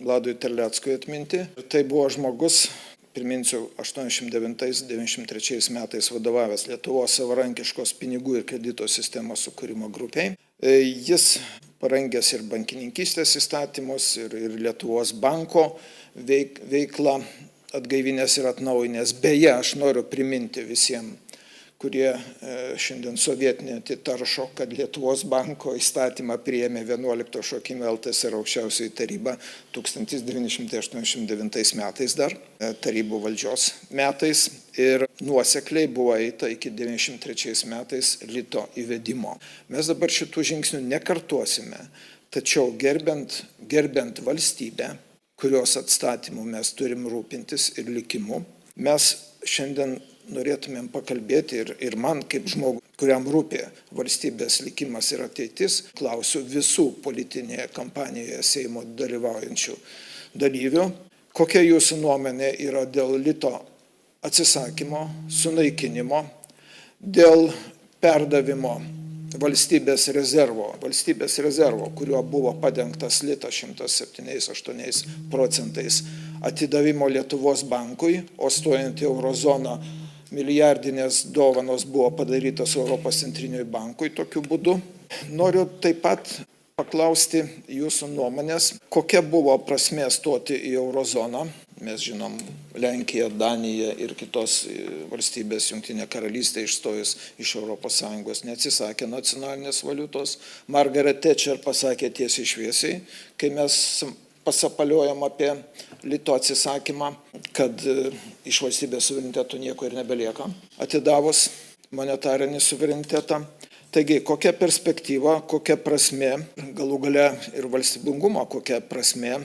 Vladui Terleckui atminti. Tai buvo žmogus, priminsiu, 89-93 metais vadovavęs Lietuvos savarankiškos pinigų ir kredito sistemos sukūrimo grupiai. Jis parengęs ir bankininkystės įstatymus, ir Lietuvos banko veiklą atgaivinęs ir atnaujinęs. Beje, aš noriu priminti visiems, kurie šiandien sovietmetį taršo, kad Lietuvos banko įstatymą priėmė 11 šaukimo LTSR aukščiausioji taryba 1989 metais dar, tarybų valdžios metais, ir nuosekliai buvo eita iki 1993 metais lito įvedimo. Mes dabar šitų žingsnių nekartosime, tačiau gerbiant valstybę, kurios atstatymu mes turim rūpintis ir likimu, mes šiandien norėtumėm pakalbėti ir man kaip žmogui, kuriam rūpi valstybės likimas ir ateitis, klausiu visų politinėje kampanijoje Seimo dalyvaujančių dalyvių, kokia jūsų nuomonė yra dėl lito atsisakymo, sunaikinimo, dėl perdavimo valstybės rezervo, kuriuo buvo padengtas litas 107,8 procentais, atidavimo Lietuvos bankui, o stojant į Eurozoną milijardinės dovanos buvo padarytos Europos centriniui bankui tokiu būdu. Noriu taip pat paklausti jūsų nuomonės, kokia buvo prasmė stoti į Eurozoną. Mes žinom, Lenkija, Danija ir kitos valstybės, Jungtinė karalystė išstojus iš ES neatsisakė nacionalinės valiutos. Margaret Thatcher pasakė tiesiai šviesiai, kai mes pasapaliojam apie lito atsisakymą, kad iš valstybės suvereniteto nieko ir nebelieka, atidavus monetarinį suverenitetą. Taigi, kokia perspektyva, kokia prasmė, galų gale ir valstybingumo, kokia prasmė,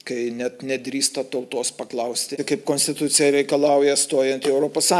kai net nedrįsta tautos paklausti, kaip konstitucija reikalauja stojant į ES.